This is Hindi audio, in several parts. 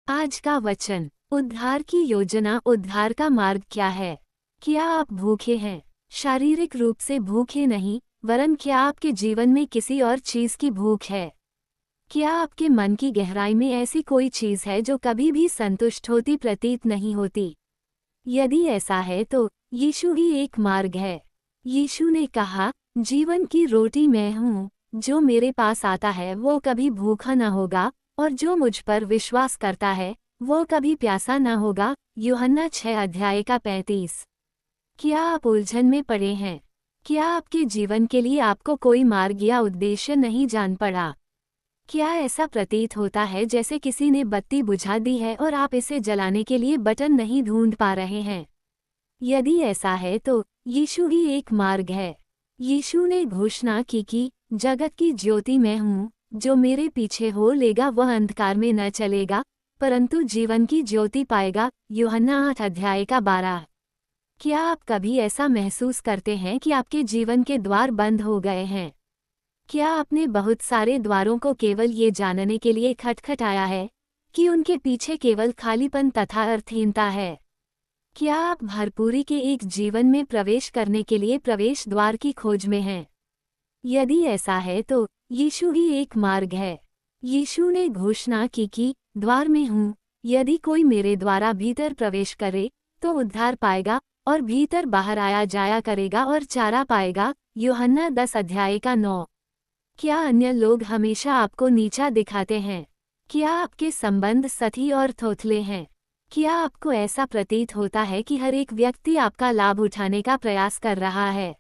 आज का वचन। उद्धार की योजना। उद्धार का मार्ग क्या है? क्या आप भूखे हैं? शारीरिक रूप से भूखे नहीं, वरन क्या आपके जीवन में किसी और चीज की भूख है? क्या आपके मन की गहराई में ऐसी कोई चीज है जो कभी भी संतुष्ट होती प्रतीत नहीं होती? यदि ऐसा है तो यीशु ही एक मार्ग है। यीशु ने कहा, जीवन की रोटी मैं हूँ, जो मेरे पास आता है वो कभी भूखा न होगा, और जो मुझ पर विश्वास करता है वो कभी प्यासा न होगा। यूहन्ना 6:35। क्या आप उलझन में पड़े हैं? क्या आपके जीवन के लिए आपको कोई मार्ग या उद्देश्य नहीं जान पड़ा? क्या ऐसा प्रतीत होता है जैसे किसी ने बत्ती बुझा दी है और आप इसे जलाने के लिए बटन नहीं ढूंढ पा रहे हैं? यदि ऐसा है तो यीशु ही एक मार्ग है। यीशु ने घोषणा की कि जगत की ज्योति मैं हूँ, जो मेरे पीछे हो लेगा वह अंधकार में न चलेगा, परंतु जीवन की ज्योति पाएगा। यूहन्ना 8:12। क्या आप कभी ऐसा महसूस करते हैं कि आपके जीवन के द्वार बंद हो गए हैं? क्या आपने बहुत सारे द्वारों को केवल ये जानने के लिए खटखटाया है कि उनके पीछे केवल खालीपन तथा अर्थहीनता है? क्या आप भरपूरी के एक जीवन में प्रवेश करने के लिए प्रवेश द्वार की खोज में हैं? यदि ऐसा है तो यीशु ही एक मार्ग है। यीशु ने घोषणा की कि द्वार में हूँ, यदि कोई मेरे द्वारा भीतर प्रवेश करे तो उद्धार पाएगा, और भीतर बाहर आया जाया करेगा और चारा पाएगा। यूहन्ना 10:9। क्या अन्य लोग हमेशा आपको नीचा दिखाते हैं? क्या आपके संबंध सही और थोथले हैं? क्या आपको ऐसा प्रतीत होता है कि हर एक व्यक्ति आपका लाभ उठाने का प्रयास कर रहा है?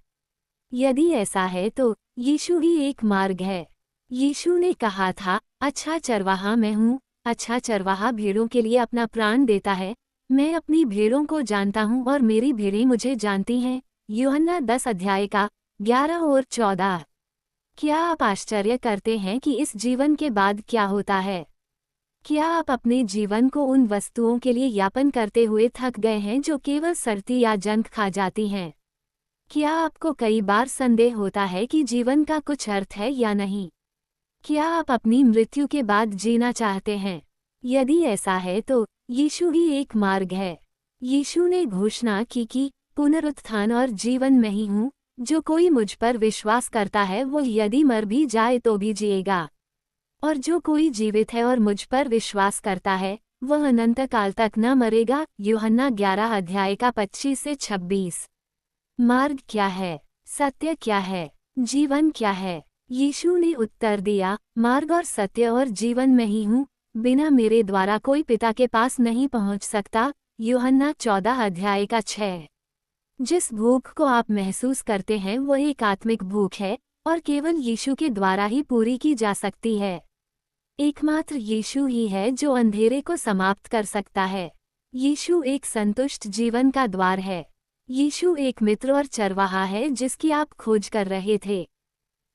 यदि ऐसा है तो यीशु ही एक मार्ग है। यीशु ने कहा था, अच्छा चरवाहा मैं हूँ, अच्छा चरवाहा भेड़ों के लिए अपना प्राण देता है। मैं अपनी भेड़ों को जानता हूँ और मेरी भेड़ें मुझे जानती हैं। यूहन्ना 10:11 और 14। क्या आप आश्चर्य करते हैं कि इस जीवन के बाद क्या होता है? क्या आप अपने जीवन को उन वस्तुओं के लिए यापन करते हुए थक गए हैं जो केवल सड़ती या जंग खा जाती हैं? क्या आपको कई बार संदेह होता है कि जीवन का कुछ अर्थ है या नहीं? क्या आप अपनी मृत्यु के बाद जीना चाहते हैं? यदि ऐसा है तो यीशु ही एक मार्ग है। यीशु ने घोषणा की कि पुनरुत्थान और जीवन मैं ही हूँ, जो कोई मुझ पर विश्वास करता है वो यदि मर भी जाए तो भी जिएगा, और जो कोई जीवित है और मुझ पर विश्वास करता है वह अनंत काल तक न मरेगा। यूहन्ना 11:25-26। मार्ग क्या है? सत्य क्या है? जीवन क्या है? यीशु ने उत्तर दिया, मार्ग और सत्य और जीवन मैं ही हूँ, बिना मेरे द्वारा कोई पिता के पास नहीं पहुँच सकता। यूहन्ना 14:6। जिस भूख को आप महसूस करते हैं वो एक आत्मिक भूख है, और केवल यीशु के द्वारा ही पूरी की जा सकती है। एकमात्र यीशु ही है जो अंधेरे को समाप्त कर सकता है। यीशु एक संतुष्ट जीवन का द्वार है। यीशु एक मित्र और चरवाहा है जिसकी आप खोज कर रहे थे।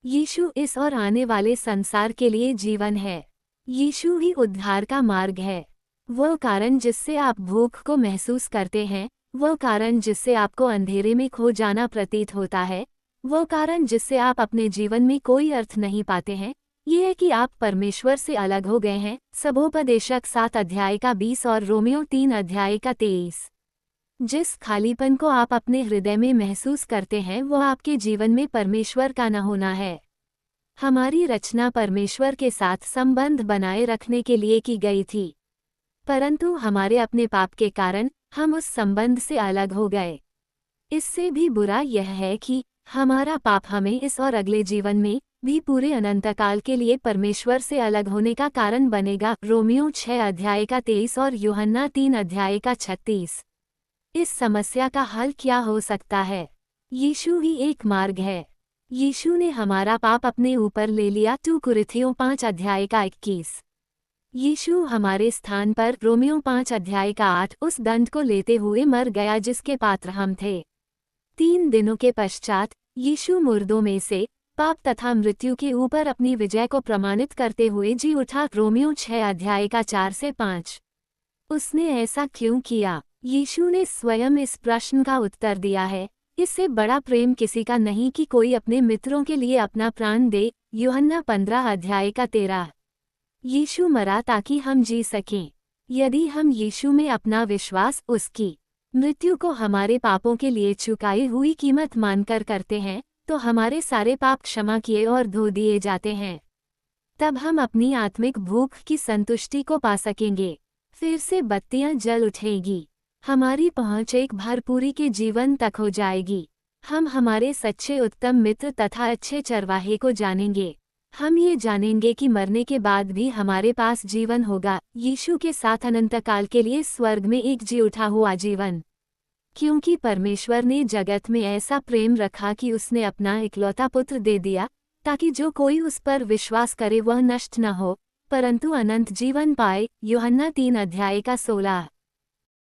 यीशु इस और आने वाले संसार के लिए जीवन है। यीशु ही उद्धार का मार्ग है। वो कारण जिससे आप भूख को महसूस करते हैं, वो कारण जिससे आपको अंधेरे में खो जाना प्रतीत होता है, वो कारण जिससे आप अपने जीवन में कोई अर्थ नहीं पाते हैं, ये है कि आप परमेश्वर से अलग हो गए हैं। सबोपदेशक 7:20 और रोमियो 3:23। जिस खालीपन को आप अपने हृदय में महसूस करते हैं वो आपके जीवन में परमेश्वर का न होना है। हमारी रचना परमेश्वर के साथ संबंध बनाए रखने के लिए की गई थी, परंतु हमारे अपने पाप के कारण हम उस संबंध से अलग हो गए। इससे भी बुरा यह है कि हमारा पाप हमें इस और अगले जीवन में भी पूरे अनंतकाल के लिए परमेश्वर से अलग होने का कारण बनेगा। रोमियो 6:23 और यूहन्ना 3:36। इस समस्या का हल क्या हो सकता है? यीशु ही एक मार्ग है। यीशु ने हमारा पाप अपने ऊपर ले लिया। 2 कुरिन्थियों 5:21। यीशु हमारे स्थान पर रोमियो 5:8 उस दंड को लेते हुए मर गया जिसके पात्र हम थे। 3 दिनों के पश्चात यीशु मुर्दों में से पाप तथा मृत्यु के ऊपर अपनी विजय को प्रमाणित करते हुए जी उठा। रोमियो 6:4-5। उसने ऐसा क्यों किया? यीशु ने स्वयं इस प्रश्न का उत्तर दिया है, इससे बड़ा प्रेम किसी का नहीं कि कोई अपने मित्रों के लिए अपना प्राण दे। यूहन्ना 15:13। यीशु मरा ताकि हम जी सकें। यदि हम यीशु में अपना विश्वास उसकी मृत्यु को हमारे पापों के लिए चुकाई हुई कीमत मानकर करते हैं, तो हमारे सारे पाप क्षमा किए और धो दिए जाते हैं। तब हम अपनी आत्मिक भूख की संतुष्टि को पा सकेंगे। फिर से बत्तियां जल उठेगी। हमारी पहुंच एक भरपूरी के जीवन तक हो जाएगी। हम हमारे सच्चे उत्तम मित्र तथा अच्छे चरवाहे को जानेंगे। हम ये जानेंगे कि मरने के बाद भी हमारे पास जीवन होगा, यीशु के साथ अनंतकाल के लिए स्वर्ग में एक जी उठा हुआ जीवन। क्योंकि परमेश्वर ने जगत में ऐसा प्रेम रखा कि उसने अपना इकलौता पुत्र दे दिया, ताकि जो कोई उस पर विश्वास करे वह नष्ट न हो, परंतु अनंत जीवन पाए। यूहन्ना 3 अध्याय का 16।